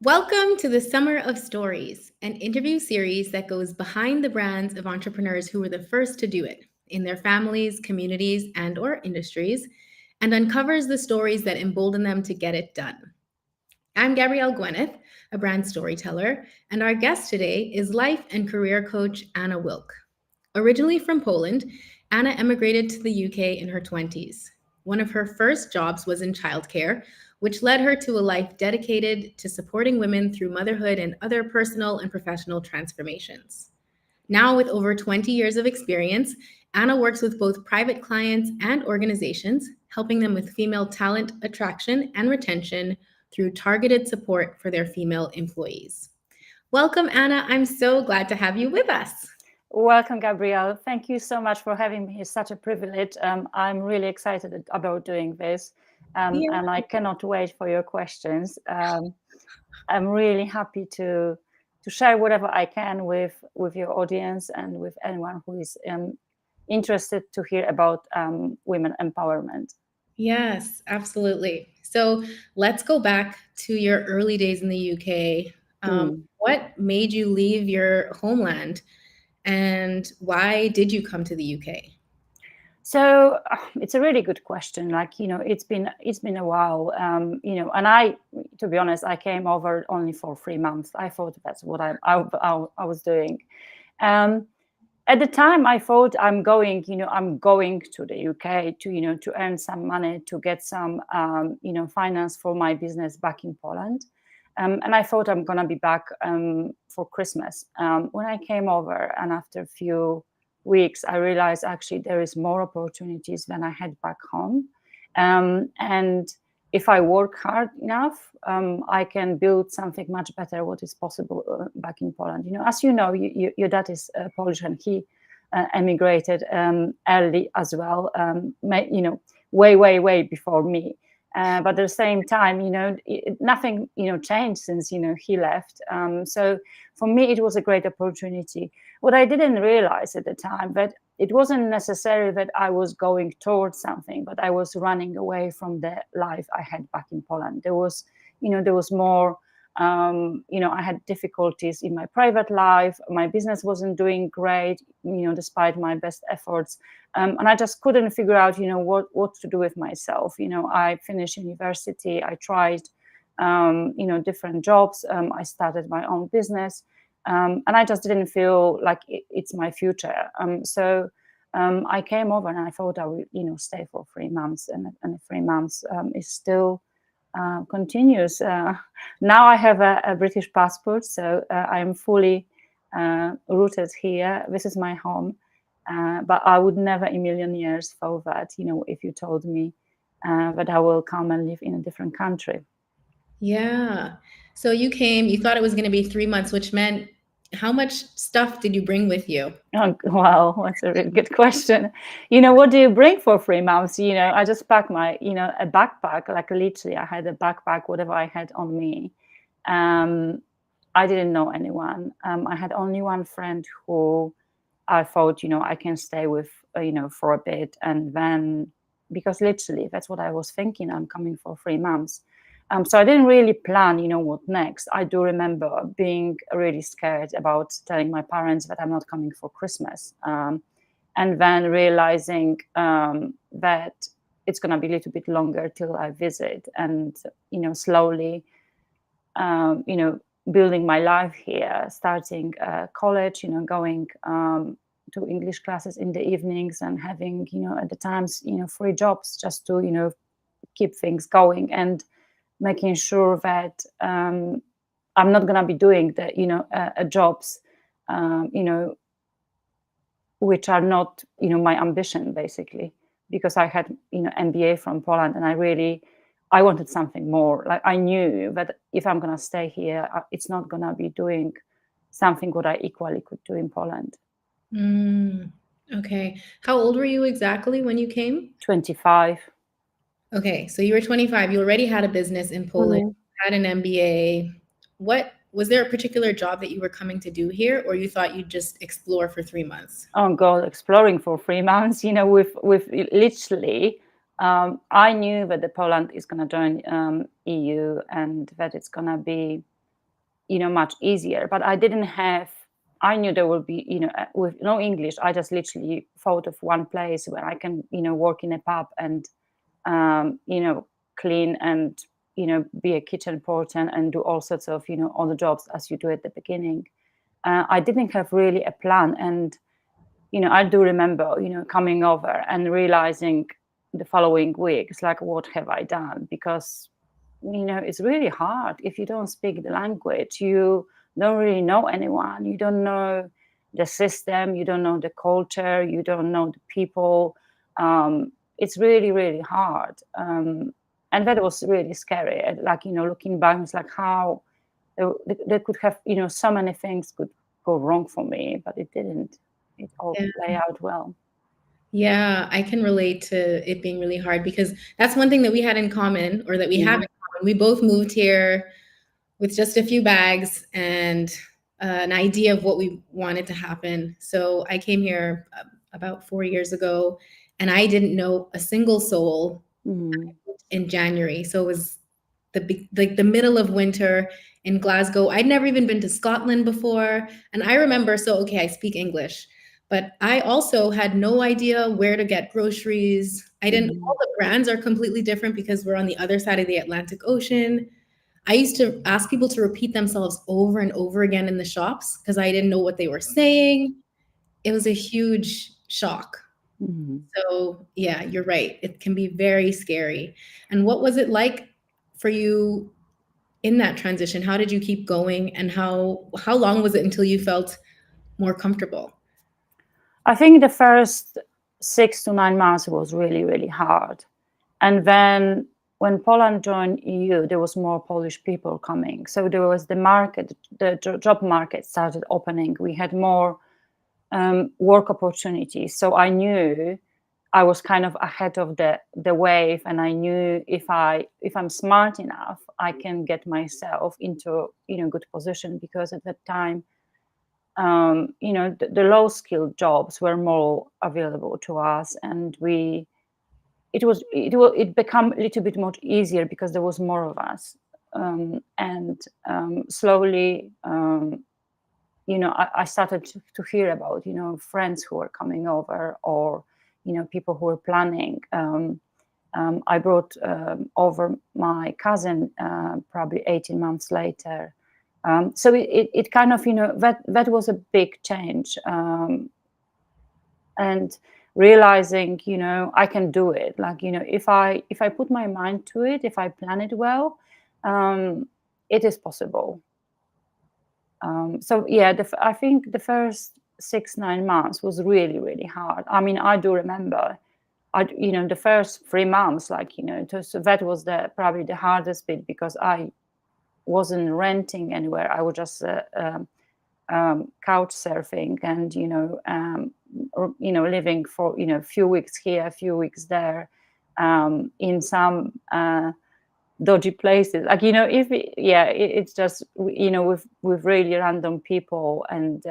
Welcome to the Summer of Stories, an interview series that goes behind the brands of entrepreneurs who were the first to do it in their families, communities, and/or industries, and uncovers the stories that embolden them to get it done. I'm Gabrielle Gwyneth, a brand storyteller, and our guest today is life and career coach Anna Wilk. Originally from Poland, Anna emigrated to the UK in her 20s. One of her first jobs was in childcare, which led her to a life dedicated to supporting women through motherhood and other personal and professional transformations. Now, with over 20 years of experience, Anna works with both private clients and organizations, helping them with female talent attraction and retention through targeted support for their female employees. Welcome, Anna. I'm so glad to have you with us. Welcome, Gabrielle. Thank you so much for having me. It's such a privilege. I'm really excited about doing this, Yeah. and I cannot wait for your questions. I'm really happy to share whatever I can with your audience and with anyone who is interested to hear about women empowerment. Yes, absolutely. So let's go back to your early days in the UK. Mm. What made you leave your homeland and why did you come to the UK? So it's a really good question. It's been a while. And to be honest, I came over only for 3 months. I thought that's what I was doing. Um, at the time, I thought I'm going to the UK to earn some money, to get some finance for my business back in Poland. And I thought I'm gonna be back for Christmas. When I came over, and after a few weeks, I realized actually there is more opportunities when I head back home. And if I work hard enough, I can build something much better. What is possible back in Poland? As you know, your dad is Polish, and he emigrated early as well. Way before me. But at the same time, nothing, changed since, he left. So for me, it was a great opportunity. What I didn't realize at the time, that it wasn't necessarily that I was going towards something, but I was running away from the life I had back in Poland. There was more, I had difficulties in my private life. My business wasn't doing great, despite my best efforts. And I just couldn't figure out, what to do with myself. I finished university. I tried, different jobs. I started my own business. And I just didn't feel like it's my future. So I came over, and I thought I would, stay for 3 months, and 3 months is still continues. Now I have a British passport, so I'm fully rooted here. This is my home. But I would never in a million years thought that, if you told me that I will come and live in a different country. Yeah. So you came, you thought it was going to be 3 months, which meant how much stuff did you bring with you? Oh, wow, that's a really good question. What do you bring for 3 months? I just packed my, a backpack, like literally I had a backpack, whatever I had on me. Um, I didn't know anyone. I had only one friend who I thought, I can stay with, for a bit. And then, because literally that's what I was thinking, I'm coming for 3 months. So I didn't really plan, what next. I do remember being really scared about telling my parents that I'm not coming for Christmas. And then realizing that it's going to be a little bit longer till I visit, and, slowly, building my life here, starting college, going to English classes in the evenings, and having, at the times, 3 jobs just to, keep things going, and making sure that I'm not going to be doing the, jobs, which are not, my ambition, basically, because I had, MBA from Poland, and I wanted something more. Like, I knew that if I'm going to stay here, it's not going to be doing something what I equally could do in Poland. Okay. How old were you exactly when you came? 25. Okay, so you were 25. You already had a business in Poland, Mhm. had an MBA. What was there a particular job that you were coming to do here, or you thought you'd just explore for 3 months? Oh God, exploring for 3 months, with literally, I knew that the Poland is going to join EU, and that it's going to be much easier. But I knew there would be, with no English, I just literally thought of one place where I can, work in a pub and, clean and, be a kitchen porter and do all sorts of, other jobs as you do at the beginning. I didn't have really a plan. And, I do remember, coming over and realizing the following week, it's like, what have I done? Because, it's really hard if you don't speak the language. You don't really know anyone. You don't know the system. You don't know the culture. You don't know the people. It's really, really hard. And that was really scary. Like, looking back, it's like how there could have, so many things could go wrong for me, but it didn't. It all play out well. Yeah, I can relate to it being really hard because that's one thing that we had in common, or that we have in common. We both moved here with just a few bags and an idea of what we wanted to happen. So I came here about 4 years ago, and I didn't know a single soul in January. So it was the middle of winter in Glasgow. I'd never even been to Scotland before. And I remember, okay, I speak English, but I also had no idea where to get groceries. I didn't, all the brands are completely different because we're on the other side of the Atlantic Ocean. I used to ask people to repeat themselves over and over again in the shops because I didn't know what they were saying. It was a huge shock. So yeah, you're right. It can be very scary. And what was it like for you in that transition? How did you keep going, and how long was it until you felt more comfortable? I think the first 6 to 9 months was really, really hard. And then when Poland joined EU, there was more Polish people coming. So there was the market, the job market started opening. We had more work opportunities. So I knew I was kind of ahead of the wave, and I knew if I'm smart enough, I can get myself into good position, because at that time, the low skilled jobs were more available to us, and it became a little bit more easier because there was more of us, and slowly. I started to hear about, friends who were coming over, or, people who were planning. I brought over my cousin probably 18 months later. So it kind of, that was a big change. And realizing, I can do it. Like, if I put my mind to it, if I plan it well, it is possible. So yeah, I think the first 6-9 months was really, really hard. I mean, I do remember, the first 3 months, like, so that was probably the hardest bit, because I wasn't renting anywhere. I was just couch surfing, and living for a few weeks here, a few weeks there, in some dodgy places, like, it's just, with really random people, and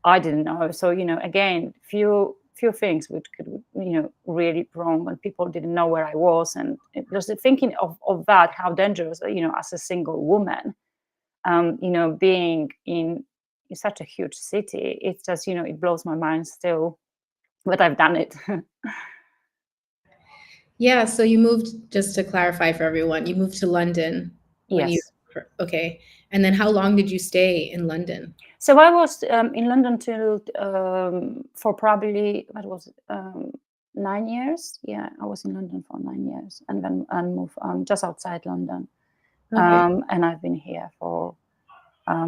I didn't know. So again, few things which could really wrong, and people didn't know where I was, and just thinking of that, how dangerous, as a single woman, being in such a huge city, it's just, it blows my mind still, but I've done it. Yeah, so you moved, just to clarify for everyone, you moved to London when you, Yes. okay. And then how long did you stay in London? So I was in London till for probably, what was it, 9 years. Yeah, I was in London for 9 years, and then I moved just outside London. Okay. And I've been here for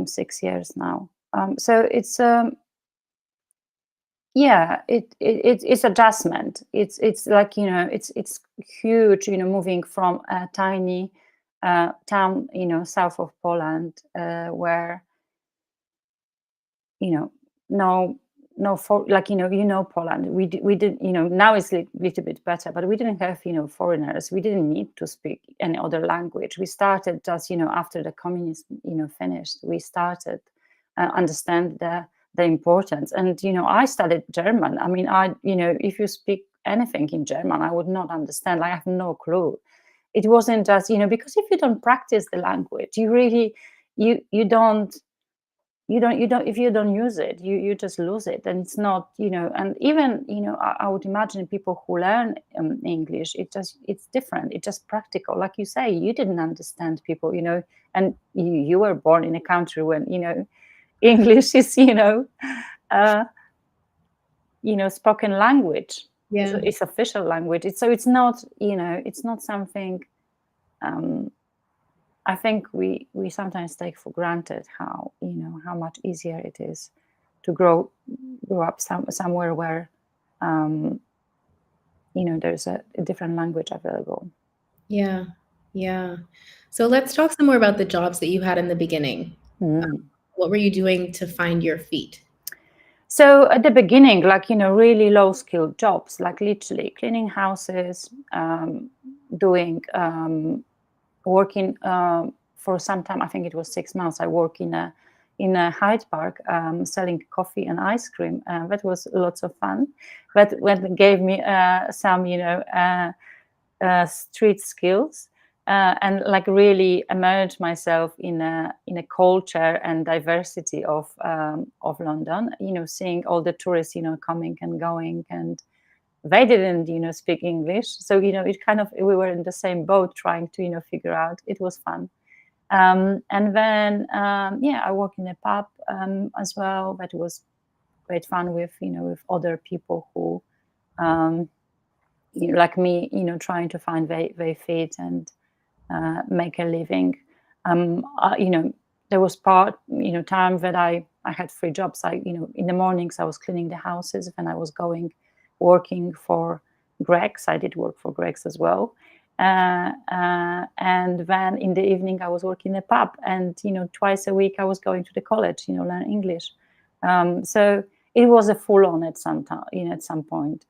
6 years now. So it's yeah, it's adjustment. It's like, it's huge, moving from a tiny town, south of Poland, where no for, like, Poland, we did, now it's a little bit better, but we didn't have, foreigners. We didn't need to speak any other language. We started just, after the communism, finished, we started understand the importance. And I studied German. I mean, if you speak anything in German, I would not understand. Like, I have no clue. It wasn't just, because if you don't practice the language, you really, you don't if you don't use it, you just lose it. And it's not, and even, I would imagine people who learn English, it's different. It's just practical. Like you say, you didn't understand people, and you were born in a country when, English is, uh, spoken language. Yeah. It's official language. It's not, it's not something, I think we sometimes take for granted how, how much easier it is to grow up somewhere where, there's a different language available. Yeah. Yeah. So let's talk some more about the jobs that you had in the beginning. Mm. What were you doing to find your feet? So at the beginning, like, really low skilled jobs, like literally cleaning houses, doing, working for some time. I think it was 6 months. I worked in a Hyde Park, selling coffee and ice cream. That was lots of fun. But when it gave me some, street skills, and like really immerse myself in a culture and diversity of London. Seeing all the tourists, coming and going, and they didn't, speak English. So, it kind of, we were in the same boat trying to, figure out. It was fun. And then, I work in a pub as well. That was great fun with, with other people who, like me, trying to find their feet and make a living. There was time that I had 3 jobs. In the mornings I was cleaning the houses, and I was working for Greggs. I did work for Greggs as well. And then in the evening I was working in a pub, and twice a week I was going to the college, learn English. So it was a full on at some time, at some point.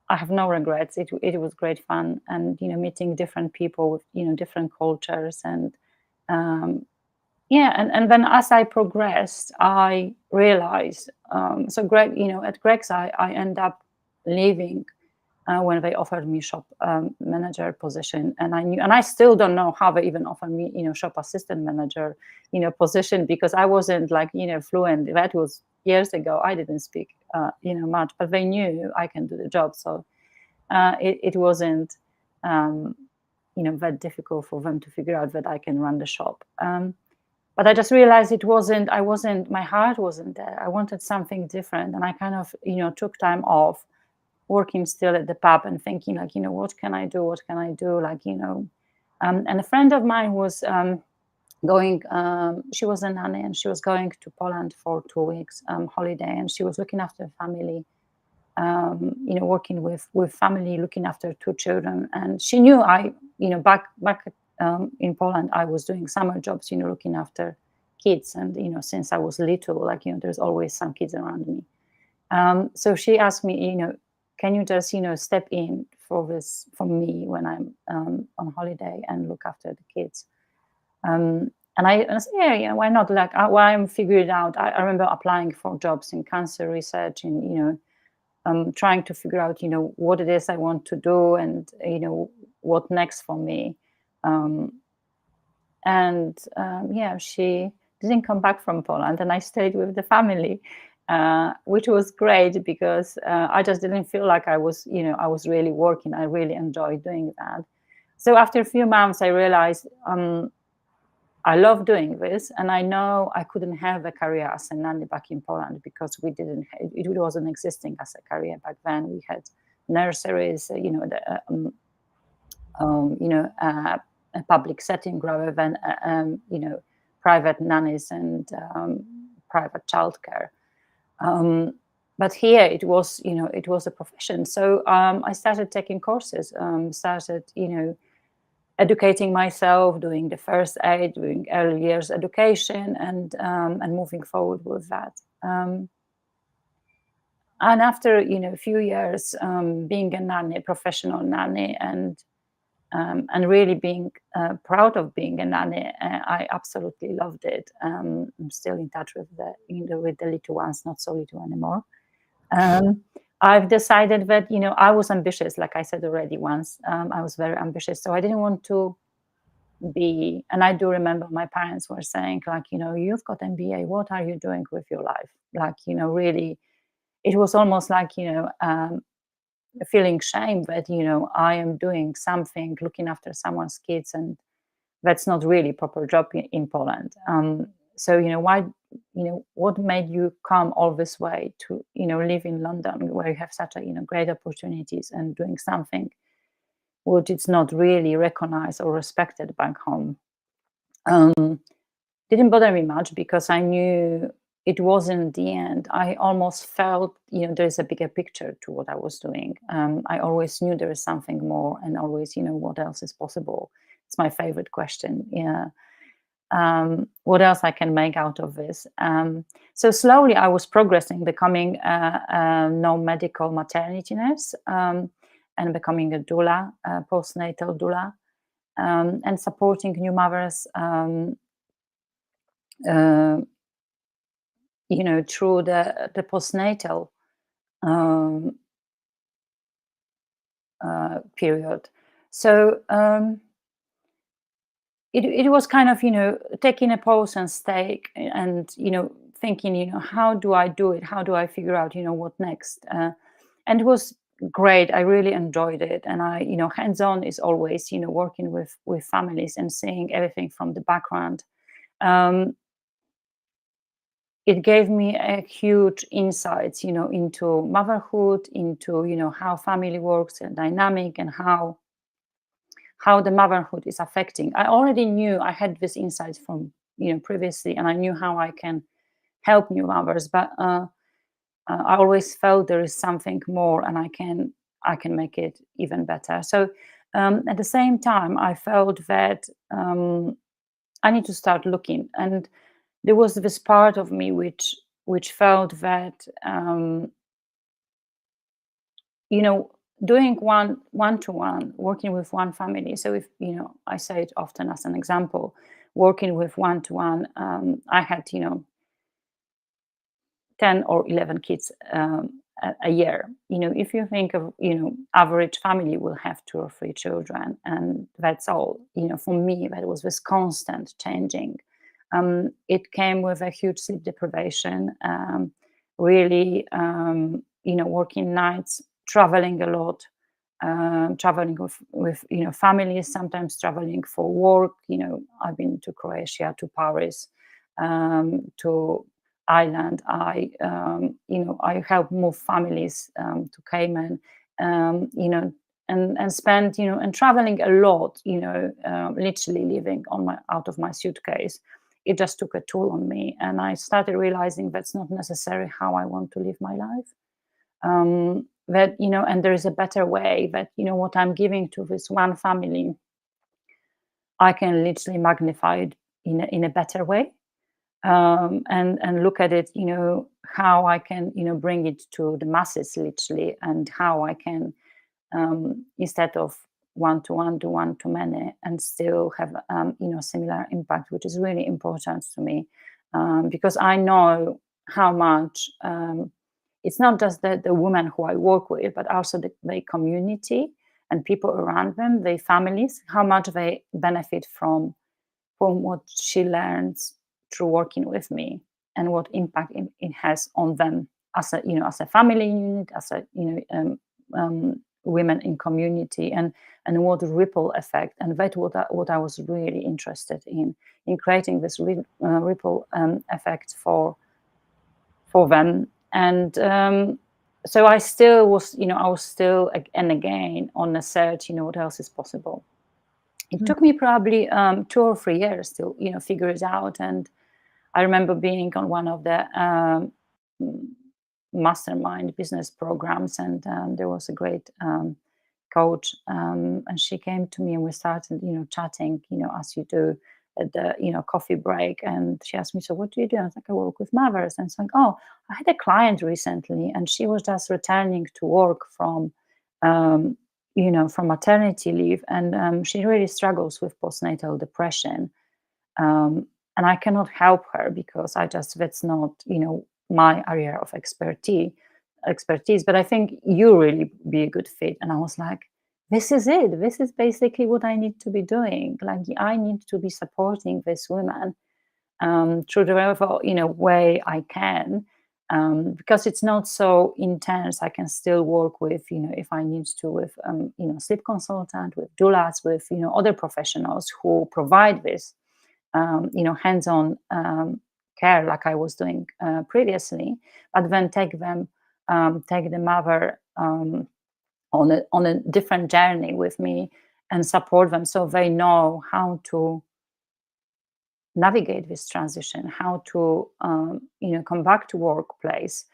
I have no regrets. It was great fun, and meeting different people with different cultures, and and then as I progressed, I realized. So Greg, at Greg's, I end up leaving when they offered me shop manager position, and I still don't know how they even offered me shop assistant manager position, because I wasn't like fluent. That was years ago. I didn't speak much, but they knew I can do the job, so it wasn't that difficult for them to figure out that I can run the shop. But I just realized my heart wasn't there. I wanted something different, and I kind of took time off, working still at the pub and thinking like, what can I do? Like, and a friend of mine was going, she was a nanny, and she was going to Poland for 2 weeks holiday, and she was looking after family, working with family, looking after 2 children. And she knew back in Poland, I was doing summer jobs, looking after kids. And, since I was little, like, there's always some kids around me. So she asked me, can you just, step in for me when I'm on holiday and look after the kids? And I said, yeah, why not? Like, while I'm figuring it out, I remember applying for jobs in cancer research, and, trying to figure out, what it is I want to do, and, what next for me. She didn't come back from Poland, and I stayed with the family, which was great, because I just didn't feel like I was really working. I really enjoyed doing that. So after a few months, I realized I love doing this, and I know I couldn't have a career as a nanny back in Poland, because it wasn't existing as a career back then. We had nurseries, a public setting, rather than private nannies and private childcare. But here it was a profession. So I started taking courses, started educating myself, doing the first aid, doing early years education, and moving forward with that. And after a few years being a nanny, professional nanny, and really being proud of being a nanny, I absolutely loved it. I'm still in touch with the little ones, not so little anymore. I've decided that I was ambitious, like I said already once. I was very ambitious, so I didn't want to be. And I do remember my parents were saying, like, you've got MBA, what are you doing with your life? Like, really, it was almost like, feeling shame that, I am doing something, looking after someone's kids, and that's not really proper job in Poland. So, why, what made you come all this way to, live in London, where you have such a, great opportunities, and doing something which is not really recognized or respected back home? Didn't bother me much, because I knew it wasn't the end. I almost felt, there's a bigger picture to what I was doing. I always knew there is something more, and always, what else is possible? It's my favorite question. Yeah. What else I can make out of this? So slowly I was progressing, becoming a non-medical maternity nurse, and becoming a doula, a post-natal doula, and supporting new mothers, uh, through the postnatal um, period. So it was kind of, taking a pause and stake, and, thinking, how do I do it? How do I figure out, what next? And it was great. I really enjoyed it. And I, hands-on is always, working with families and seeing everything from the background. It gave me a huge insights, into motherhood, into, how family works and dynamic, and how the motherhood is affecting. I already knew, I had this insights from, previously, and I knew how I can help new mothers, but I always felt there is something more, and I can make it even better. So at the same time, I felt that I need to start looking, and there was this part of me which felt that doing one-to-one, working with one family. So if I say it often as an example, working with one-to-one, I had 10 or 11 kids a year. If you think of, average family will have 2 or 3 children, and that's all. For me, that was this constant changing. It came with a huge sleep deprivation, really, working nights, traveling a lot, traveling with families, sometimes traveling for work. I've been to Croatia, to Paris, to Ireland. I help move families to Cayman, and spend, and traveling a lot, literally living out of my suitcase. It just took a toll on me, and I started realizing that's not necessarily how I want to live my life. That, and there is a better way, that, what I'm giving to this one family, I can literally magnify it in a better way, and look at it, how I can, bring it to the masses, literally, and how I can, instead of one-to-one, do one-to-many, and still have, similar impact, which is really important to me, because I know how much, it's not just the women who I work with, but also the community and people around them, their families, how much they benefit from what she learns through working with me, and what impact it has on them as a family unit, as a, women in community, and what ripple effect. And that's what I was really interested in creating this ripple effect for them. And so I still was, I was still and again on a search, what else is possible. It took me probably 2 or 3 years to, figure it out. And I remember being on one of the mastermind business programs, and there was a great coach, and she came to me, and we started, chatting, as you do at the, coffee break. And she asked me, so what do you do? I was like, I work with mothers. And it's like, oh, I had a client recently, and she was just returning to work from from maternity leave, and she really struggles with postnatal depression, and I cannot help her, because that's not my area of expertise, but I think you really be a good fit. And I was like, this is it. This is basically what I need to be doing. Like, I need to be supporting this woman through the whatever, way I can, because it's not so intense. I can still work with, if I need to, with sleep consultant, with doulas, with other professionals who provide this hands-on care, like I was doing previously, but then take the mother on a different journey with me and support them so they know how to navigate this transition, how to come back to workplace.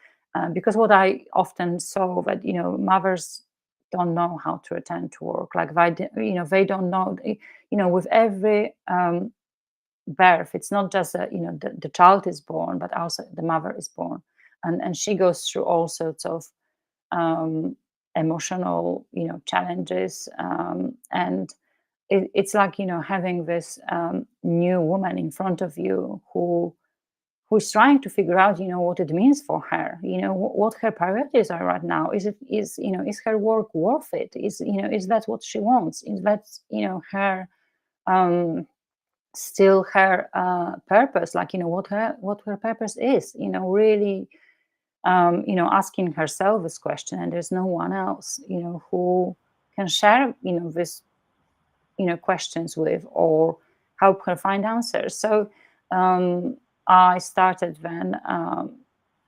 Because what I often saw that mothers don't know how to return to work. Like they don't know. With every birth, it's not just the child is born, but also the mother is born, and she goes through all sorts of emotional challenges, and it's like having this new woman in front of you who's trying to figure out what it means for her, what her priorities are right now. Is her work worth it? Is that what she wants? Is that her still her purpose? Like what her purpose is, really asking herself this question, and there's no one else who can share this questions with, or help her find answers. So I started then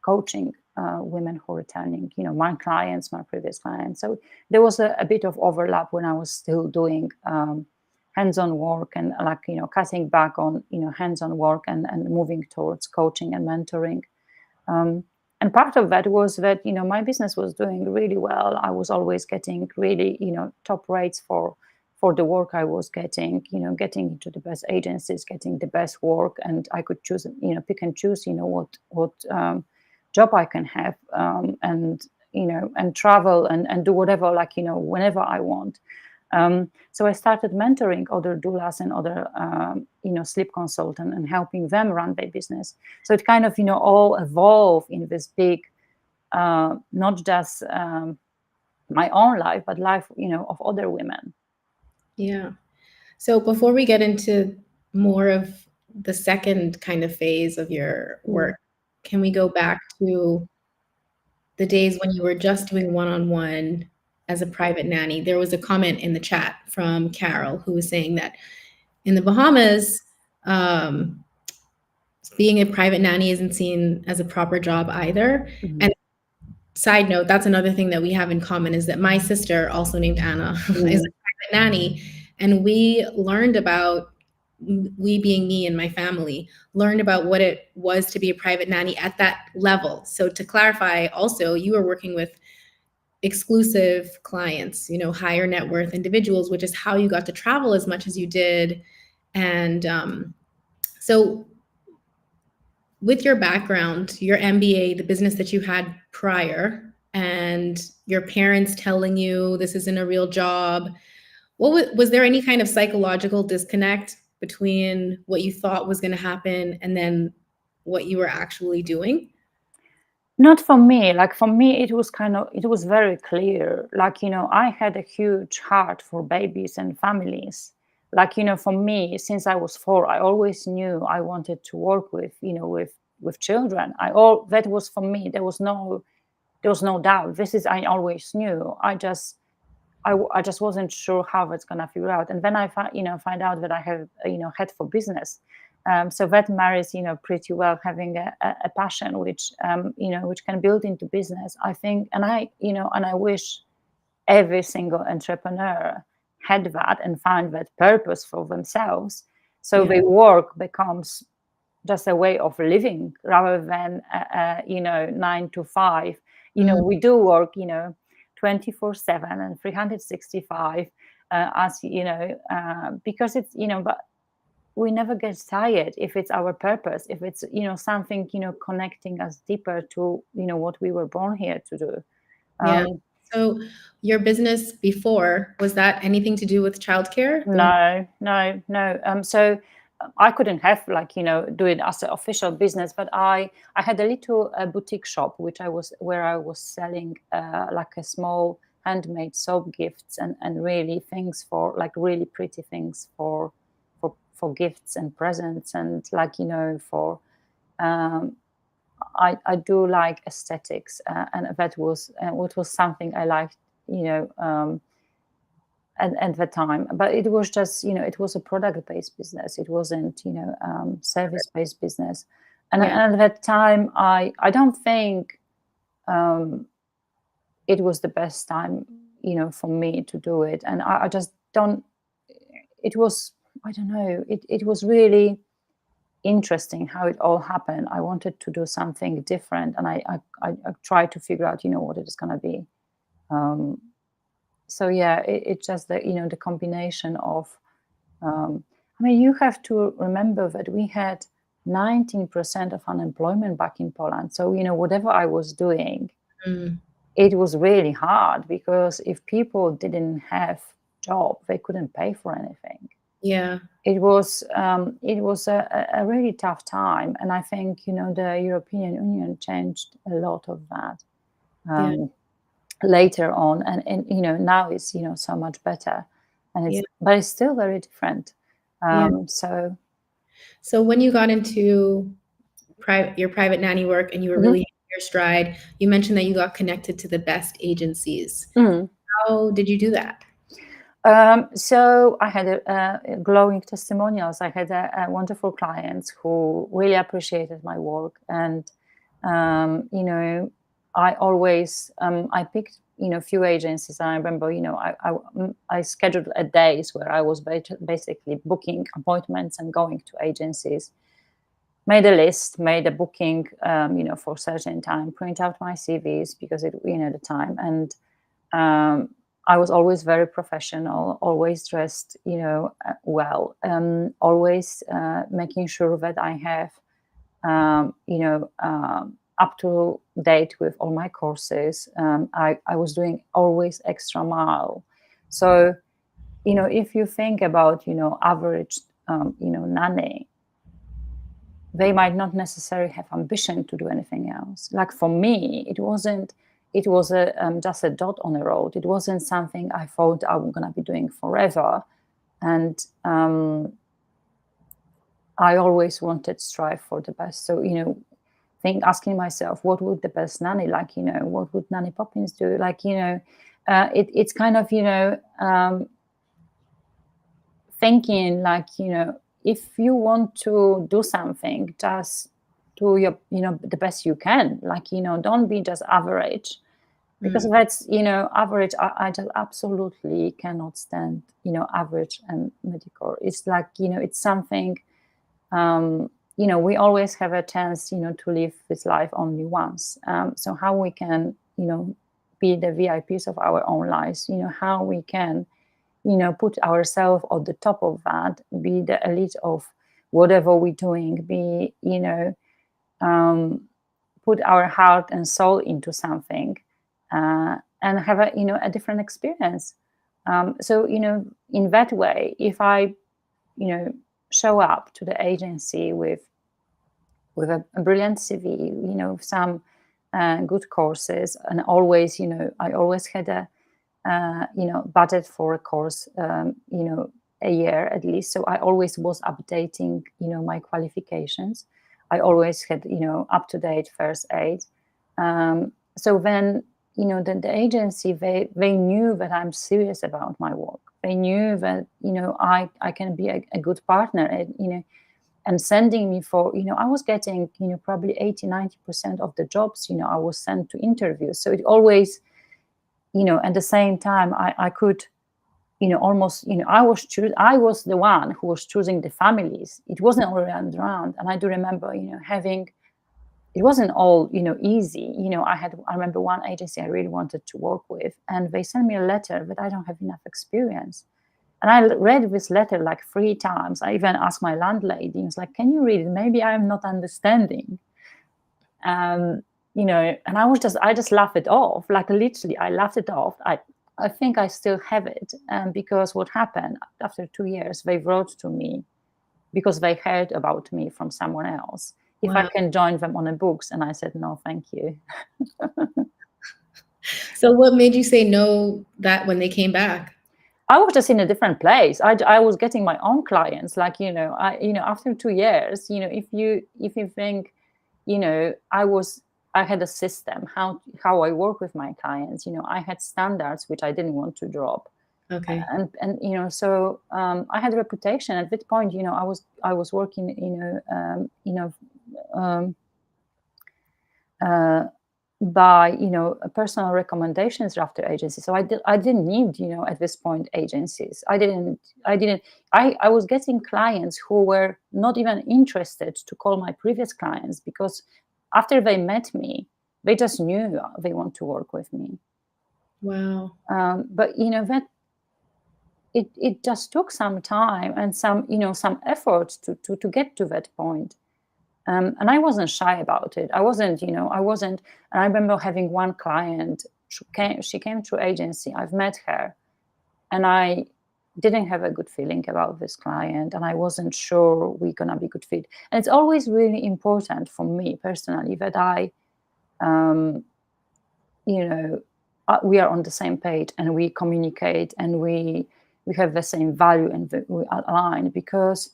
coaching women who are returning, my clients, my previous clients. So there was a bit of overlap when I was still doing hands-on work, and cutting back on hands-on work, and moving towards coaching and mentoring. And part of that was that my business was doing really well. I was always getting really top rates for the work I was getting, getting into the best agencies, getting the best work, and I could choose, pick and choose, what job I can have, and travel and do whatever, whenever I want. So I started mentoring other doulas and other, sleep consultant, and helping them run their business. So it kind of, all evolved in this big, not just my own life, but life, of other women. Yeah. So before we get into more of the second kind of phase of your work, can we go back to the days when you were just doing one-on-one as a private nanny? There was a comment in the chat from Carol who was saying that in the Bahamas, being a private nanny isn't seen as a proper job either. Mm-hmm. And side note, that's another thing that we have in common, is that my sister, also named Anna, is a private nanny. And we learned about, we being me and my family, learned about what it was to be a private nanny at that level. So to clarify, also, you were working with exclusive clients, higher net worth individuals, which is how you got to travel as much as you did. And so with your background, your MBA, the business that you had prior, and your parents telling you this isn't a real job, was there any kind of psychological disconnect between what you thought was going to happen and then what you were actually doing? Not for me. Like, for me, it was very clear. Like, I had a huge heart for babies and families. Like, for me, since I was 4, I always knew I wanted to work with, with children. That was for me. There was no doubt. I always knew. I just wasn't sure how it's gonna figure out. And then I find out that I have head for business. So that marries pretty well, having a passion which which can build into business, I think. And I wish every single entrepreneur had that and find that purpose for themselves, so their work becomes just a way of living rather than 9 to 5. We do work 24/7 and 365, as because it's but we never get tired if it's our purpose, if it's something connecting us deeper to what we were born here to do. Yeah. So your business before, was that anything to do with childcare? No. So I couldn't have do it as an official business, but I had a little boutique shop where I was selling like a small handmade soap gifts and really things for like really pretty things for gifts and presents, and like for I do like aesthetics, and that was what was something I liked, at the time. But it was just, it was a product-based business. It wasn't, service-based business. And, Yeah. and at that time, I don't think it was the best time, for me to do it. And I just don't. It was, I don't know. It was really interesting how it all happened. I wanted to do something different, and I tried to figure out, what it is going to be. So yeah, it's just the the combination of. I mean, you have to remember that we had 19% of unemployment back in Poland. So whatever I was doing, Mm. it was really hard, because if people didn't have job, they couldn't pay for anything. Yeah. It was a really tough time, and I think the European Union changed a lot of that Yeah. later on, and now it's so much better, and Yeah. but it's still very different. Yeah. So So when you got into your private nanny work and you were mhm. really in your stride, you mentioned that you got connected to the best agencies. Mm. How did you do that? So I had glowing testimonials. I had a wonderful clients who really appreciated my work, and I always I picked few agencies. And I remember I scheduled a days where I was basically booking appointments and going to agencies. Made a list, made a booking, for a certain time. Print out my CVs because it the time, and I was always very professional, always dressed, well, always making sure that I have, up to date with all my courses. I was doing always extra mile. So, if you think about, average, nanny, they might not necessarily have ambition to do anything else. Like for me, it wasn't. It was just a dot on the road. It wasn't something I thought I was going to be doing forever, and I always wanted strive for the best. So asking myself, what would the best nanny like? What would Nanny Poppins do? Like it's kind of thinking like if you want to do something, just do your the best you can. Like don't be just average, because Mm. that's average. I just absolutely cannot stand average and mediocre. It's like it's something. We always have a chance to live this life only once. So how we can be the VIPs of our own lives. How we can put ourselves at the top of that, be the elite of whatever we're doing, be put our heart and soul into something, and have a different experience. So in that way, if I show up to the agency with a brilliant CV, some good courses, and always I always had a budget for a course, a year at least. So I always was updating, my qualifications. I always had, up to date first aid. So then, the agency, they knew that I'm serious about my work. They knew that, I can be a good partner, and sending me for, I was getting, probably 80-90% of the jobs, I was sent to interviews. So it always, at the same time, I could, almost, I was the one who was choosing the families. It wasn't all around. And I do remember, having, it wasn't all, easy. I remember one agency I really wanted to work with, and they sent me a letter that I don't have enough experience. And I read this letter like 3 times. I even asked my landlady, I was like, can you read it? Maybe I'm not understanding. And I just laughed it off. Like literally, I laughed it off. I think I still have it. Because what happened after 2 years, they wrote to me because they heard about me from someone else, if I Wow. can join them on the books. And I said, no, thank you. So what made you say no that when they came back? I was just in a different place. I was getting my own clients. Like, after 2 years, if you think, I had a system, how I work with my clients. I had standards which I didn't want to drop. Okay. And I had a reputation at that point. I was working, um, uh, by personal recommendations after agencies. So I didn't need, at this point, agencies. I was getting clients who were not even interested to call my previous clients, because after they met me, they just knew they want to work with me. Wow. But that it just took some time and some effort to get to that point. And I wasn't shy about it. I wasn't. And I remember having one client. She came through agency. I've met her, and I didn't have a good feeling about this client, and I wasn't sure we're gonna be good fit. And it's always really important for me personally that um, we are on the same page, and we communicate, and we have the same value, and we align. Because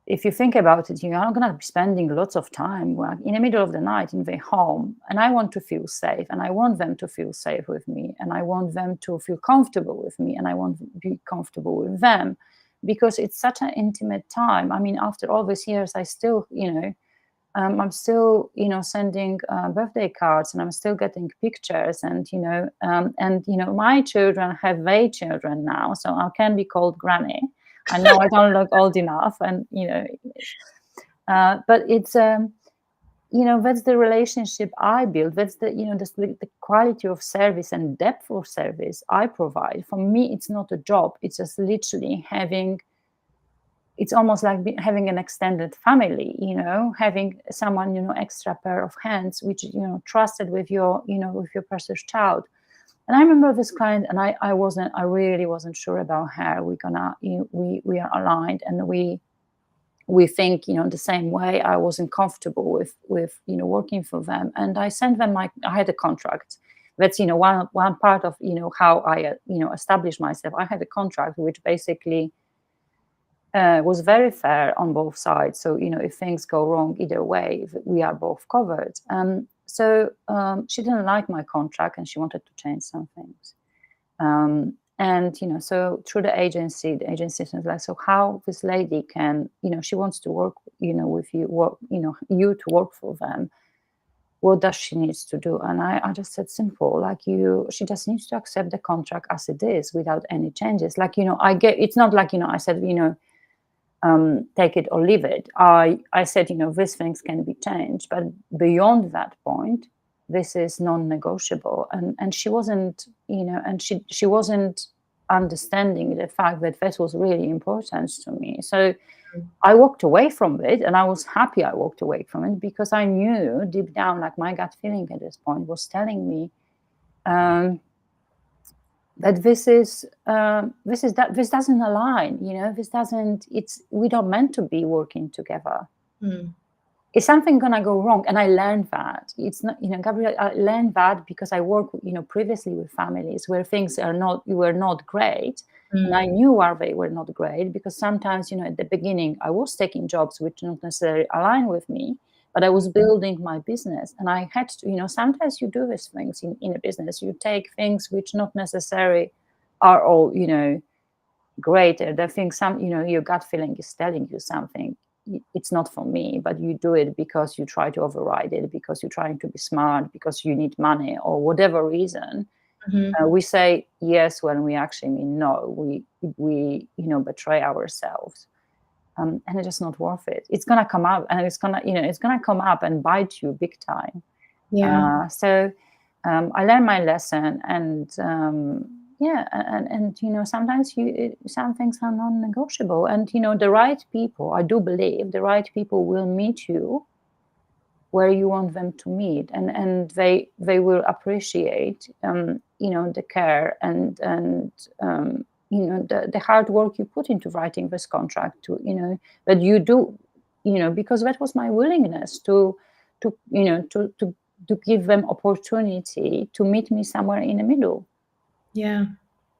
if you think about it, you're not going to be spending lots of time in the middle of the night in their home. And I want to feel safe, and I want them to feel safe with me, and I want them to feel comfortable with me, and I want to be comfortable with them, because it's such an intimate time. I mean, after all these years, I still, I'm still, sending birthday cards, and I'm still getting pictures, and my children have their children now, so I can be called granny. I know I don't look old enough, and but it's that's the relationship I build. That's the quality of service and depth of service I provide. For me, it's not a job. It's just literally having. It's almost like having an extended family. Having someone, extra pair of hands, which trusted with your precious child. And I remember this client, and I really wasn't sure about her. We are aligned, and we think, the same way. I wasn't comfortable with working for them, and I sent them I had a contract. That's one part of how I established myself. I had a contract which basically was very fair on both sides. So if things go wrong either way, we are both covered. So she didn't like my contract, and she wanted to change some things. And so through the agency was like, so how this lady can, she wants to work, with you, you to work for them. What does she needs to do? And I just said simple, like she just needs to accept the contract as it is without any changes. Like it's not like I said take it or leave it. I said these things can be changed, but beyond that point, this is non-negotiable. And she wasn't and she wasn't understanding the fact that this was really important to me. So I walked away from it, and I was happy I walked away from it, because I knew deep down, like, my gut feeling at this point was telling me that this doesn't align. We don't meant to be working together. Is something gonna go wrong? And I learned that it's not, Gabrielle, I learned that because I worked, previously with families where things were not great. And I knew why they were not great, because sometimes, at the beginning, I was taking jobs which not necessarily align with me, but I was building my business, and I had to, sometimes you do these things in a business. You take things which not necessarily are all, great. The things your gut feeling is telling you something. It's not for me, but you do it because you try to override it, because you're trying to be smart, because you need money, or whatever reason. We say yes when we actually mean no. We betray ourselves, and it's just not worth it. It's gonna come up, and it's gonna come up and bite you big time. Yeah. So I learned my lesson, and sometimes some things are non-negotiable, and the right people. I do believe the right people will meet you where you want them to meet, and they will appreciate the care and the hard work you put into writing this contract, that you do, because that was my willingness to to give them opportunity to meet me somewhere in the middle. Yeah.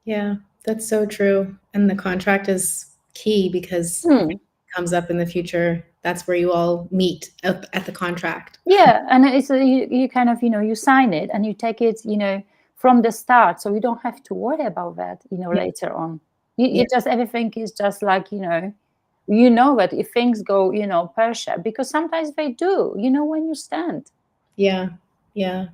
Yeah. That's so true. And the contract is key because if it comes up in the future, that's where you all meet at the contract. Yeah, and it's you kind of, you sign it and you take it, from the start, so you don't have to worry about that, Yeah. later on. You, Yeah. you just everything is just like, you know that if things go, pear-shaped, because sometimes they do, when you stand. Yeah. Yeah.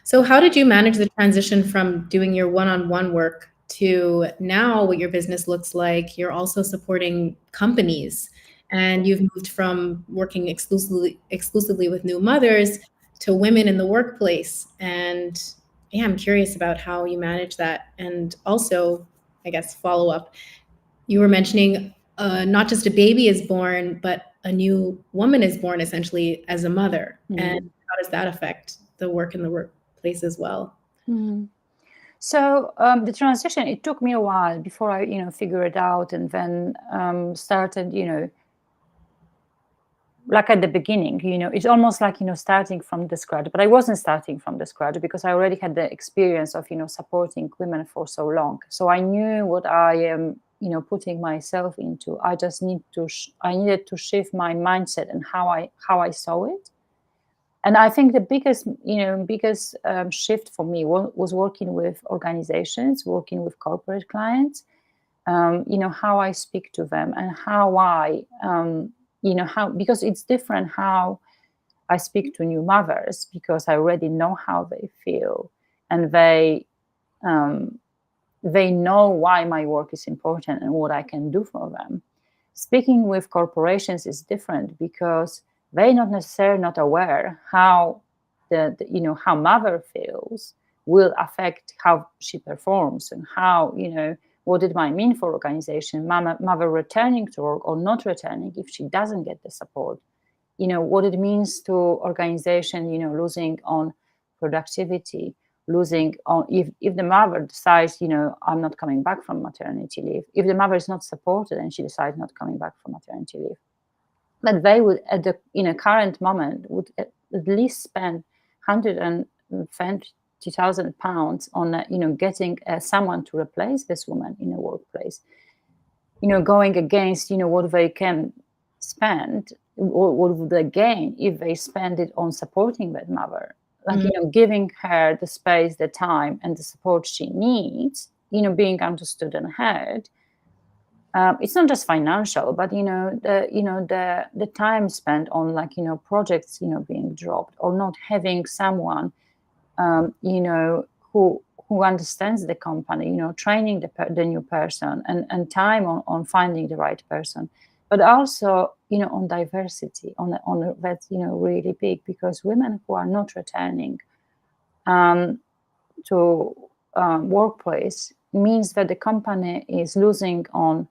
So, how did you manage the transition from doing your one-on-one work to now what your business looks like? You're also supporting companies, and you've moved from working exclusively with new mothers to women in the workplace. And yeah, I'm curious about how you manage that. And also, I guess follow up. You were mentioning not just a baby is born, but a new woman is born essentially as a mother. And Mm. how does that affect the work in the workplace as well? Mm. So the transition, it took me a while before I, figure it out, and then started, like at the beginning, it's almost like, starting from the scratch. But I wasn't starting from the scratch because I already had the experience of, supporting women for so long. So I knew what I am, putting myself into. I just I needed to shift my mindset and how I saw it. And I think the biggest shift for me was working with organizations, working with corporate clients. How I speak to them and how how, because it's different how I speak to new mothers, because I already know how they feel, and they know why my work is important and what I can do for them. Speaking with corporations is different because they're not necessarily not aware how how mother feels will affect how she performs, and how, what it might mean for organization, mother returning to work or not returning if she doesn't get the support, what it means to organization, losing on productivity, losing on, if the mother decides, I'm not coming back from maternity leave, if the mother is not supported and she decides not coming back from maternity leave, but they would at the current moment would at least spend £120,000 on getting someone to replace this woman in a workplace, going against what they can spend, or what would they gain if they spend it on supporting that mother, like giving her the space, the time, and the support she needs, being understood and heard. It's not just financial, but the time spent on, like, projects being dropped, or not having someone who understands the company, training the new person, and time on finding the right person, but also on diversity, on that's really big, because women who are not returning to workplace means that the company is losing on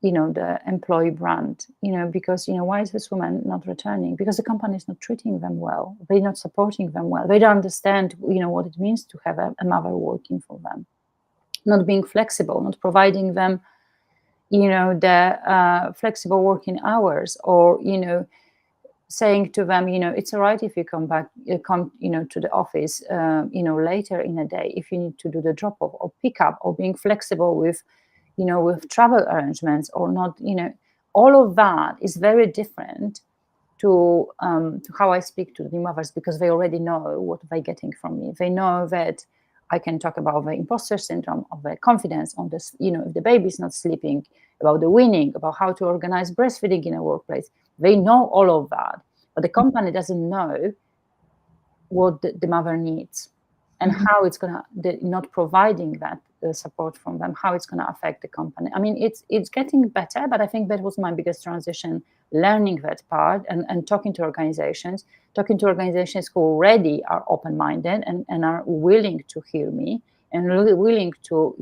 the employee brand, because, why is this woman not returning? Because the company is not treating them well. They're not supporting them well. They don't understand, what it means to have a mother working for them, not being flexible, not providing them, the flexible working hours, or, saying to them, it's all right if you come back, to the office, later in the day, if you need to do the drop off or pick up, or being flexible with with travel arrangements, or not, all of that is very different to how I speak to the mothers, because they already know what they're getting from me. They know that I can talk about the imposter syndrome, of their confidence on this, if the baby's not sleeping, about the weaning, about how to organize breastfeeding in a workplace. They know all of that, but the company doesn't know what the mother needs, and how it's going to, not providing that support from them, how it's going to affect the company. I mean, it's getting better, but I think that was my biggest transition, learning that part, and talking to organizations who already are open-minded, and are willing to hear me, and really willing to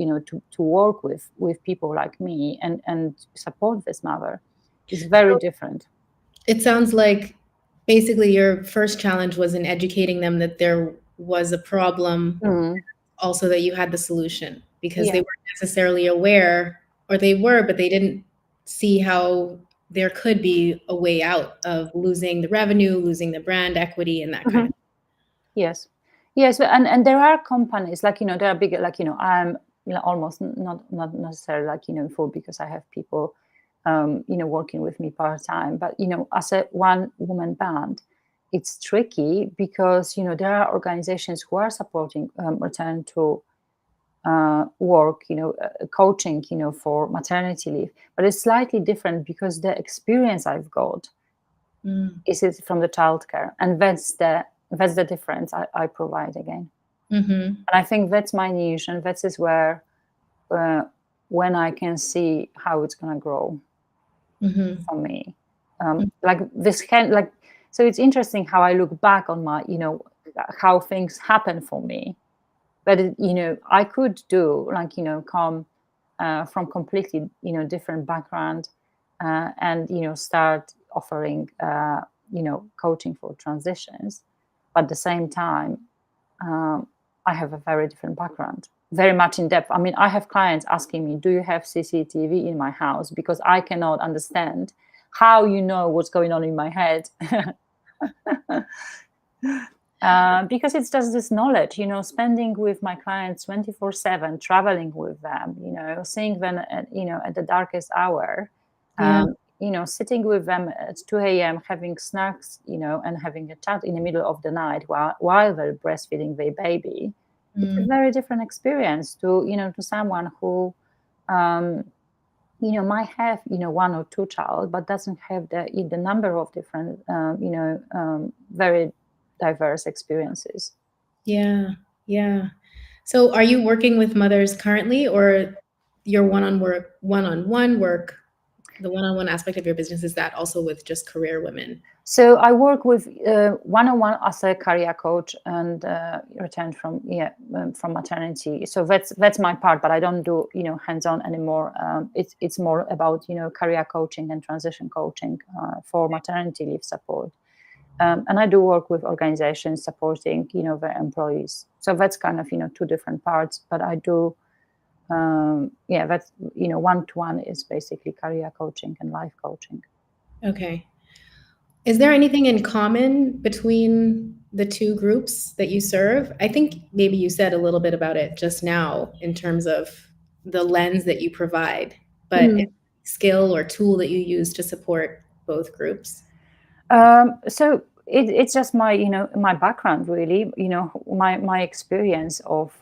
to work with people like me, and support this mother. Is very different. It sounds like basically your first challenge was in educating them that there was a problem, also that you had the solution, because they Yeah. weren't necessarily aware, or they were, but they didn't see how there could be a way out of losing the revenue, losing the brand equity, and that kind Mhm. of. Yes, yes, and there are companies like there are bigger like I'm almost not necessarily like full because I have people working with me part time, but as a one woman band, it's tricky because there are organizations who are supporting return to work, coaching, for maternity leave, but it's slightly different because the experience I've got Mm. is it from the childcare, and that's the difference I provide again. Mm-hmm. And I think that's my niche, and that is where uh, when I can see how it's going to grow Mm-hmm. for me. Like this can like so it's interesting how I look back on my how things happen for me. But I could do like come from completely different background and start offering coaching for transitions. But at the same time, um, I have a very different background, very much in depth. I mean, I have clients asking me, "Do you have CCTV in my house?" Because I cannot understand how what's going on in my head. Because it's just this knowledge, spending with my clients 24/7, traveling with them, seeing them at the darkest hour, Yeah. sitting with them at 2 a.m., having snacks, and having a chat in the middle of the night while they're breastfeeding their baby. It's a Mm. very different experience to someone who, um, might have, one or two child, but doesn't have the number of different, very diverse experiences. Yeah. Yeah. So are you working with mothers currently, or your one-on-one work, the one-on-one aspect of your business, is that also with just career women? So I work with one-on-one as a career coach and returned from maternity. So that's my part, but I don't do hands-on anymore. It's more about career coaching and transition coaching for maternity leave support. And I do work with organizations supporting their employees. So that's kind of two different parts. But I do that's one-to-one is basically career coaching and life coaching. Okay. Is there anything in common between the two groups that you serve? I think maybe you said a little bit about it just now in terms of the lens that you provide, but Mm. skill or tool that you use to support both groups? So it's just my background really, my experience of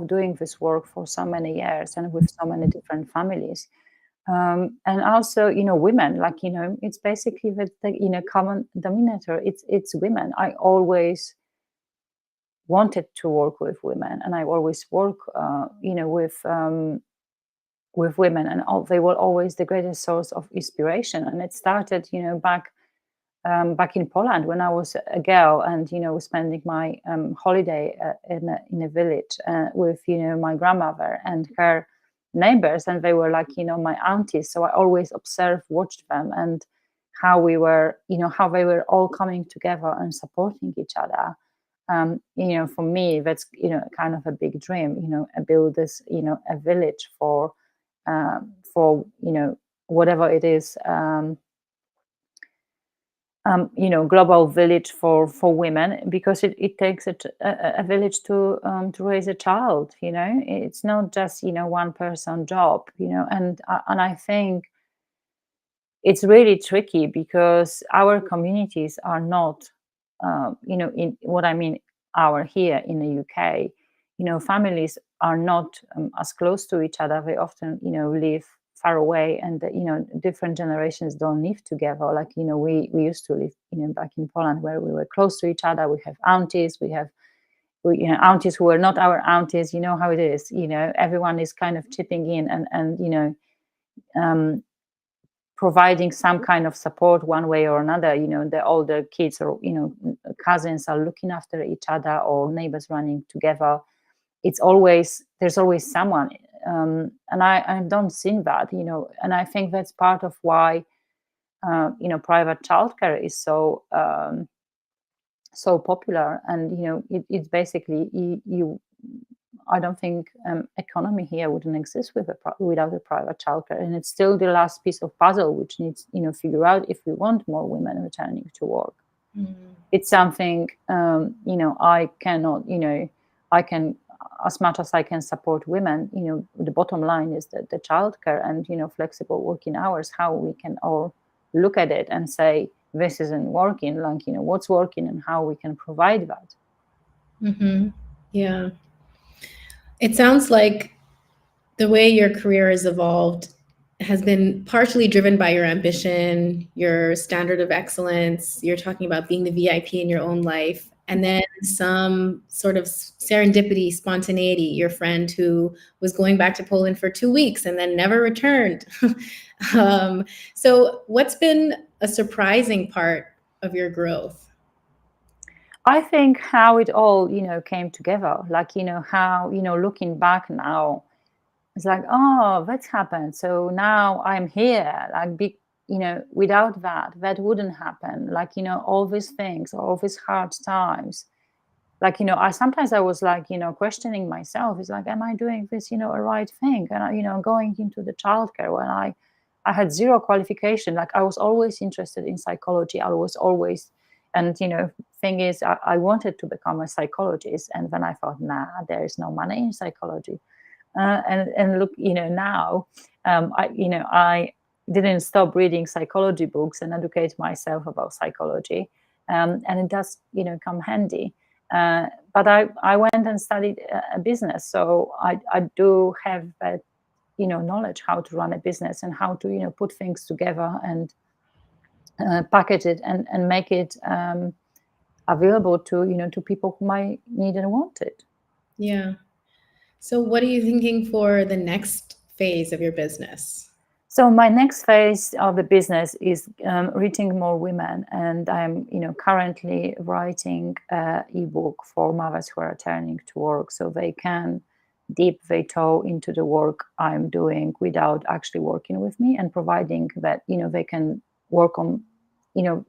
doing this work for so many years and with so many different families, and also women. Like it's basically the common denominator. It's women. I always wanted to work with women, and I always work with women, and they were always the greatest source of inspiration. And it started back in Poland when I was a girl, and spending my holiday in a village with my grandmother and her neighbors, and they were like my aunties. So I always observed, watched them, and how we were, how they were all coming together and supporting each other. For me, that's kind of a big dream. Build this, a village for whatever it is. Global village for women, because it takes a village to raise a child. It's not just one person job. And I think it's really tricky because our communities are not, in what I mean, our here in the UK, families are not as close to each other. They often, live far away, and different generations don't live together. Like we used to live, back in Poland, where we were close to each other. We have aunties, aunties who are not our aunties. You know how it is. Everyone is kind of chipping in and um, providing some kind of support one way or another. The older kids or cousins are looking after each other, or neighbors running together. There's always someone, and I don't see that. And I think that's part of why private childcare is so popular. And it's basically you I don't think economy here wouldn't exist without a private childcare, and it's still the last piece of puzzle which needs figure out if we want more women returning to work. It's something I cannot I can, as much as I can support women, the bottom line is that the childcare and flexible working hours, how we can all look at it and say this isn't working, like what's working and how we can provide that. Yeah. It sounds like the way your career has evolved has been partially driven by your ambition, your standard of excellence. You're talking about being the VIP in your own life, and then some sort of serendipity, spontaneity. Your friend who was going back to Poland for 2 weeks and then never returned. So, what's been a surprising part of your growth? I think how it all, came together, like, how, looking back now, it's like, oh, that's happened. So now I'm here, like without that wouldn't happen. Like, all these things, all these hard times. Like, I was like, questioning myself. It's like, am I doing this, a right thing? And, going into the childcare when I had zero qualification. Like, I was always interested in psychology. I was always, and, thing is, I wanted to become a psychologist. And then I thought, nah, there is no money in psychology. And look, now, I didn't stop reading psychology books and educate myself about psychology. And it does, come handy. But I went and studied a business. So I do have that, knowledge how to run a business and how to, put things together and package it and make it available to, to people who might need and want it. Yeah. So, what are you thinking for the next phase of your business? So my next phase of the business is reaching more women, and I'm, currently writing an ebook for mothers who are returning to work, so they can dip their toe into the work I'm doing without actually working with me, and providing that they can work on,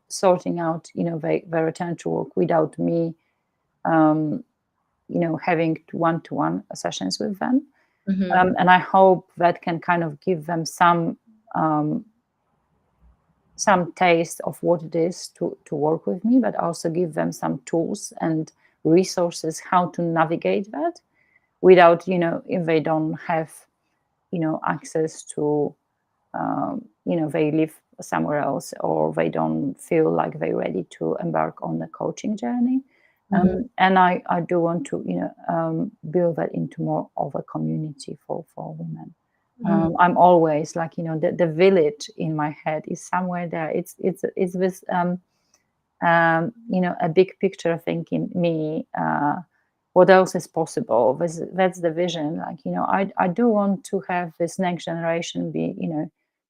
sorting out, their return to work without me, having one-to-one sessions with them. And I hope that can kind of give them some taste of what it is to work with me, but also give them some tools and resources how to navigate that without, if they don't have, access to, they live somewhere else, or they don't feel like they're ready to embark on the coaching journey. And I do want to, build that into more of a community for women. I'm always like, the village in my head is somewhere there. It's this, a big picture thing in me. What else is possible? That's the vision. Like, I do want to have this next generation be,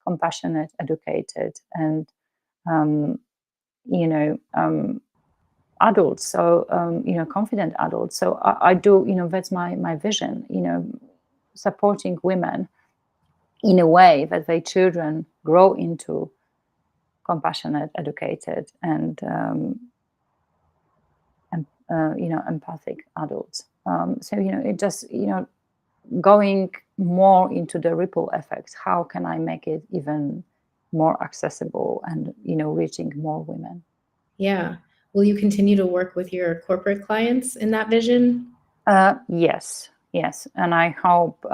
compassionate, educated, and, adults, so confident adults. So I do, that's my vision, supporting women in a way that their children grow into compassionate, educated, and empathic adults. So it just going more into the ripple effects. How can I make it even more accessible and reaching more women? Yeah. Will you continue to work with your corporate clients in that vision? Yes, and I hope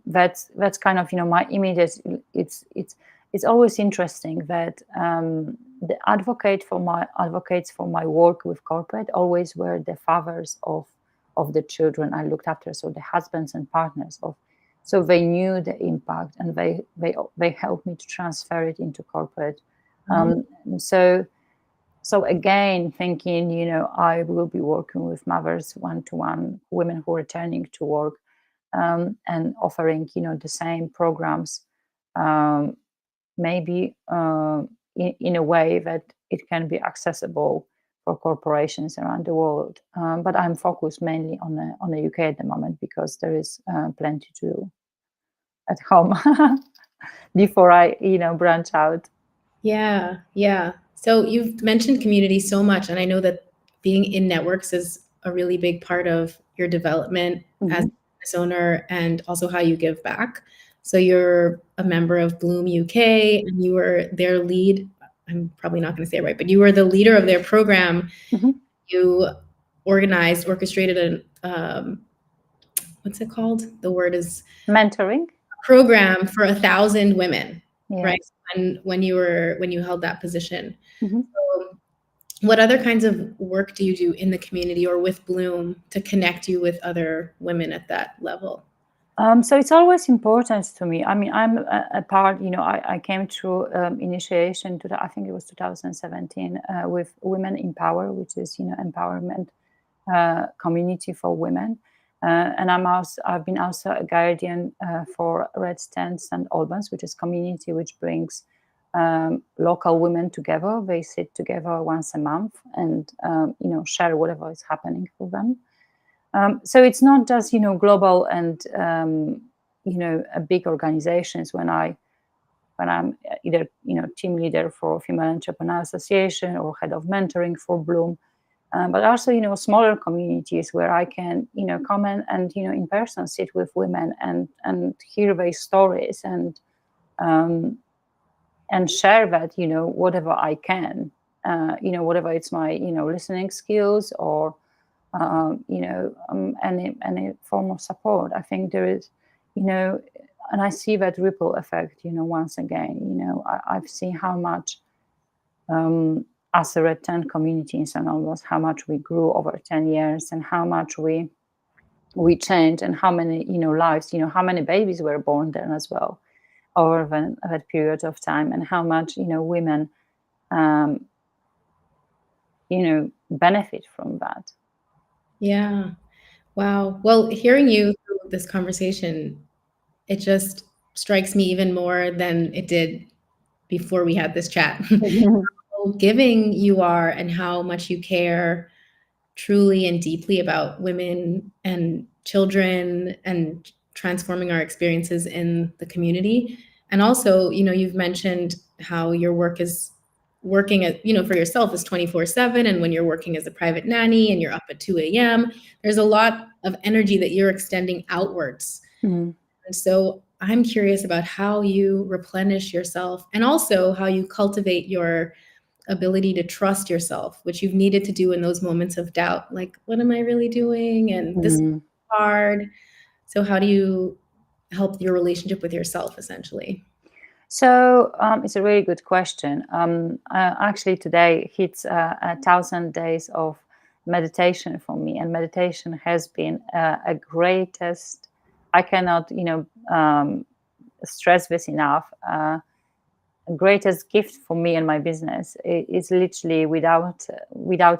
that's kind of my immediate. It's always interesting that the advocates for my work with corporate always were the fathers of the children I looked after, so the husbands and partners of. So they knew the impact, and they helped me to transfer it into corporate. So again, thinking, I will be working with mothers one-to-one, women who are returning to work, and offering, the same programs, maybe in a way that it can be accessible for corporations around the world. But I'm focused mainly on the UK at the moment, because there is plenty to do at home before I, branch out. Yeah. So you've mentioned community so much, and I know that being in networks is a really big part of your development as business owner and also how you give back. So you're a member of Bloom UK, and you were their lead. I'm probably not going to say it right, but you were the leader of their program. Mhm. You organized, orchestrated an what's it called? The word is Mentoring. program for 1,000 women, right? Yes. And when you held that position. Mhm. So what other kinds of work do you do in the community or with Bloom to connect you with other women at that level? So it's always important to me. I mean, I'm a part, I came through initiation I think it was 2017 with Women in Power, which is, empowerment community for women. And I've been also a guardian for Red Stands and Albans, which is community which brings local women together. They sit together once a month and, share whatever is happening for them. So it's not just global and a big organizations. When I'm either team leader for Female Entrepreneur Association or head of mentoring for Bloom, but also smaller communities where I can come and in person sit with women and hear their stories um, and share that whatever I can, whatever it's my listening skills or any form of support. I think there is, and I see that ripple effect, once again. I've seen how much, as a Red Tent community in St. Albans, how much we grew over 10 years and how much we changed and how many, lives, how many babies were born there as well over that period of time and how much, women, um, benefit from that. Yeah. Wow. Well, hearing you through this conversation, it just strikes me even more than it did before we had this chat. How giving you are and how much you care truly and deeply about women and children and transforming our experiences in the community. And also, you've mentioned how your work is working at, for yourself is 24/7. And when you're working as a private nanny and you're up at 2 a.m., there's a lot of energy that you're extending outwards. Mhm. And so I'm curious about how you replenish yourself and also how you cultivate your ability to trust yourself, which you've needed to do in those moments of doubt, like, what am I really doing? And this is Mhm. hard. So how do you help your relationship with yourself essentially? So it's a really good question. Actually, today hits 1,000 days of meditation for me, and meditation has been a greatest. I cannot, stress this enough. Greatest gift for me and my business is literally without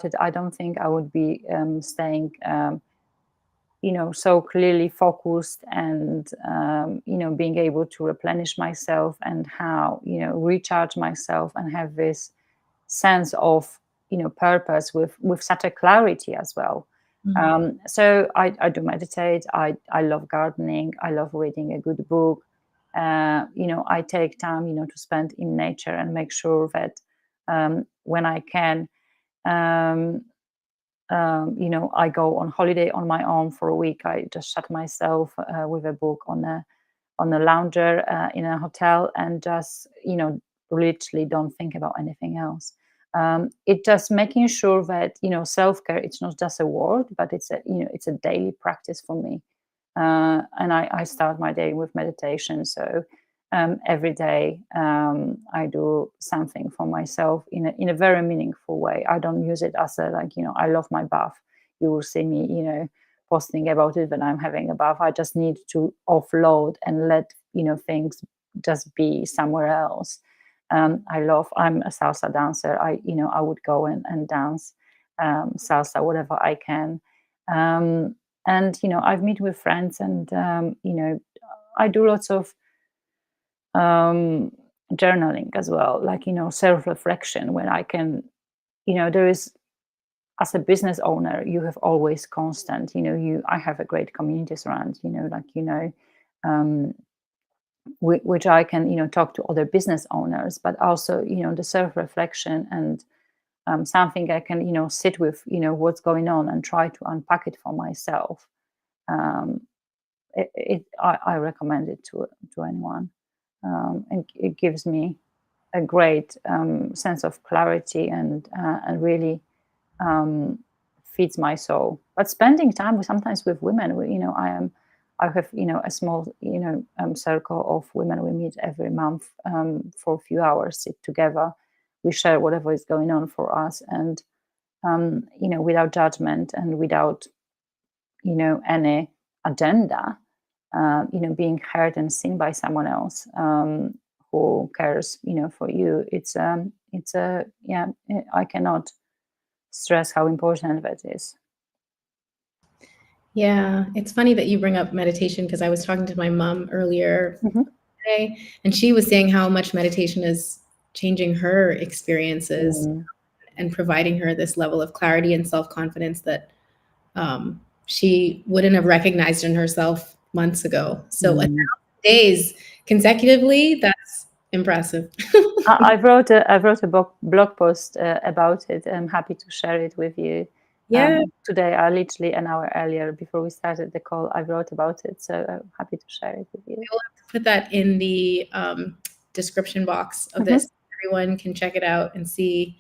it. I don't think I would be staying. So clearly focused and being able to replenish myself and how recharge myself and have this sense of purpose with such a clarity as well. Mhm. So I do meditate. I love gardening. I love reading a good book. I take time to spend in nature and make sure that when I can, um, I go on holiday on my own for a week. I just shut myself with a book on a lounger in a hotel and just literally don't think about anything else. It just making sure that self care. It's not just a word, but it's a daily practice for me. And I start my day with meditation. So every day I do something for myself in a very meaningful way. I don't use it as a I love my bath. You will see me posting about it when I'm having a bath. I just need to offload and let things just be somewhere else. I'm a salsa dancer. I would go and dance salsa whatever I can. Um, and I've met with friends and I do lots of um, journaling as well, like self-reflection when I can, there is, as a business owner you have always constant, I have a great community around, um, which I can talk to other business owners, but also the self-reflection and something I can sit with what's going on and try to unpack it for myself. um, I recommend it to anyone, and it gives me a great sense of clarity and really feeds my soul. But spending time sometimes with women, I have a small circle of women we meet every month for a few hours, sit together, we share whatever is going on for us, and without judgment and without any agenda, being heard and seen by someone else who cares for you. It's a yeah, I cannot stress how important that is. Yeah, it's funny that you bring up meditation because I was talking to my mom earlier Mm-hmm. today, and she was saying how much meditation is changing her experiences Mm. and providing her this level of clarity and self-confidence that she wouldn't have recognized in herself months ago. So 1,000 Mm. days consecutively, that's impressive. I wrote a blog post about it. I'm happy to share it with you. Yeah, Today, literally an hour earlier before we started the call, I wrote about it. So I'm happy to share it with you. we'll have to put that in the description box of Mm-hmm. this. Everyone can check it out and see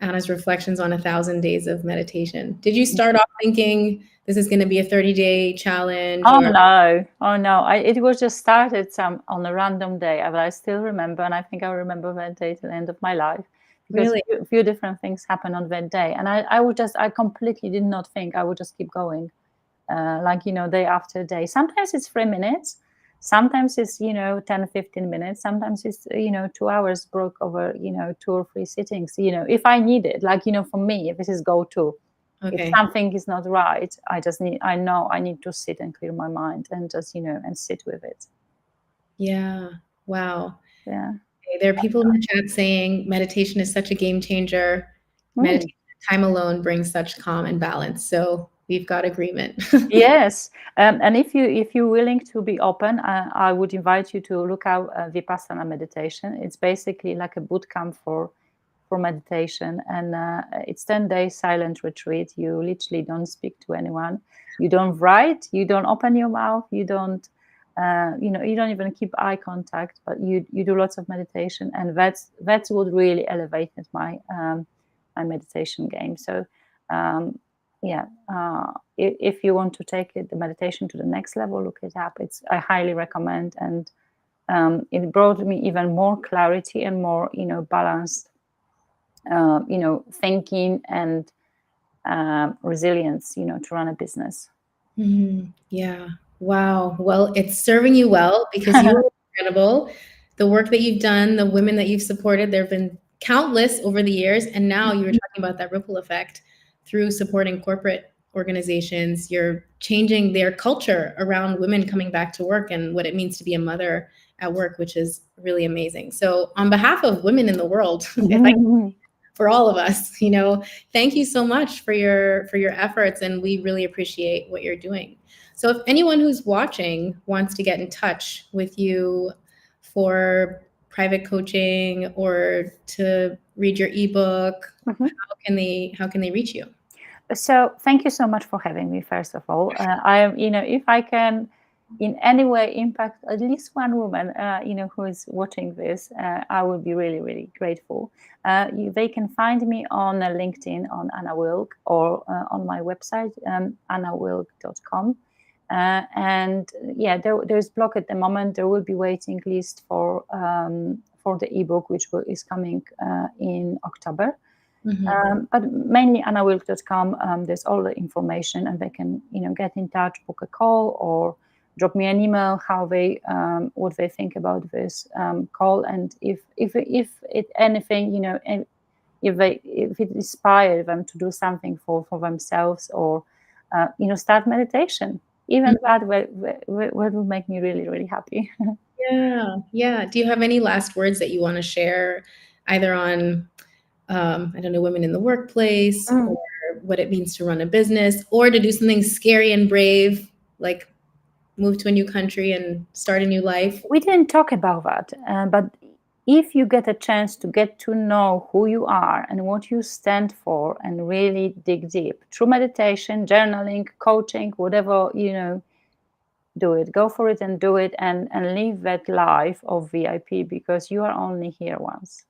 Anna's reflections on 1,000 days of meditation. Did you start off thinking this is going to be a 30-day challenge Oh or no, oh no! It was just started on a random day, but I still remember, and I think I remember that day till the end of my life, because really? a few different things happened on that day, and I completely did not think. I would just keep going, day after day. Sometimes it's 3 minutes, sometimes it's 10, 15 minutes, sometimes it's 2 hours broke over 2 or 3 sittings. If I need it, for me, this is go-to. If Okay. something is not right, I know I need to sit and clear my mind and just and sit with it. Yeah. Wow. Yeah. Okay, there are people in the chat saying meditation is such a game changer. Mm. Meditation time alone brings such calm and balance. So we've got agreement. Yes, and if you're willing to be open, I would invite you to look out Vipassana meditation. It's basically like a boot camp for meditation, and it's 10 days silent retreat. You literally don't speak to anyone, you don't write, you don't open your mouth, you don't you don't even keep eye contact, but you do lots of meditation, and that's what really elevated my meditation game. So yeah, if you want to take the meditation to the next level, look it up. I highly recommend, and it brought me even more clarity and more balanced thinking and resilience to run a business. Yeah. Wow. Well, it's serving you well because you are incredible. The work that you've done, the women that you've supported, there have been countless over the years. And now you were talking about that ripple effect through supporting corporate organizations. You're changing their culture around women coming back to work and what it means to be a mother at work, which is really amazing. So, on behalf of women in the world, if I for all of us, thank you so much for your efforts, and we really appreciate what you're doing. So if anyone who's watching wants to get in touch with you for private coaching or to read your ebook, Mhm. how can they reach you? So thank you so much for having me. First of all, if I can in any way impact at least one woman, who is watching this, I would be really, really grateful. They can find me on LinkedIn on Anna Wilk, or on my website, annawilk.com. And yeah, there's blog at the moment. There will be waiting list for the ebook, which is coming in October. But mainly annawilk.com. There's all the information, and they can get in touch, book a call, or drop me an email how they what they think about this call, and if it anything and if it inspires them to do something for themselves, or start meditation, even that will make me really, really happy. Yeah, yeah. Do you have any last words that you want to share, either on I don't know, women in the workplace, Mm. or what it means to run a business, or to do something scary and brave, like move to a new country and start a new life? We didn't talk about that, but if you get a chance to get to know who you are and what you stand for, and really dig deep through meditation, journaling, coaching, whatever, do it. Go for it and do it, and live that life of VIP, because you are only here once.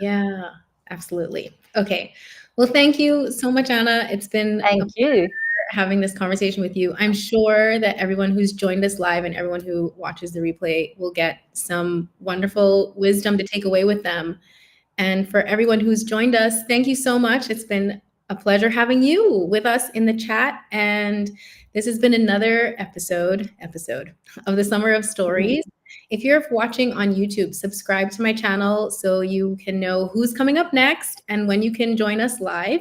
Yeah, absolutely. Okay. Well, thank you so much, Anna. It's been a Thank you. having this conversation with you. I'm sure that everyone who's joined us live and everyone who watches the replay will get some wonderful wisdom to take away with them. And for everyone who's joined us, thank you so much. It's been a pleasure having you with us in the chat. And this has been another episode of the Summer of Stories. If you're watching on YouTube, subscribe to my channel so you can know who's coming up next and when you can join us live.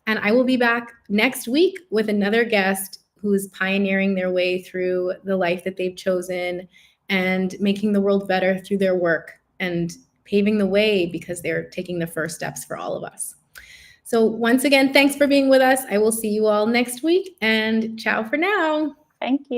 And I will be back next week with another guest who's pioneering their way through the life that they've chosen and making the world better through their work and paving the way because they're taking the first steps for all of us. So once again, thanks for being with us. I will see you all next week, and ciao for now. Thank you.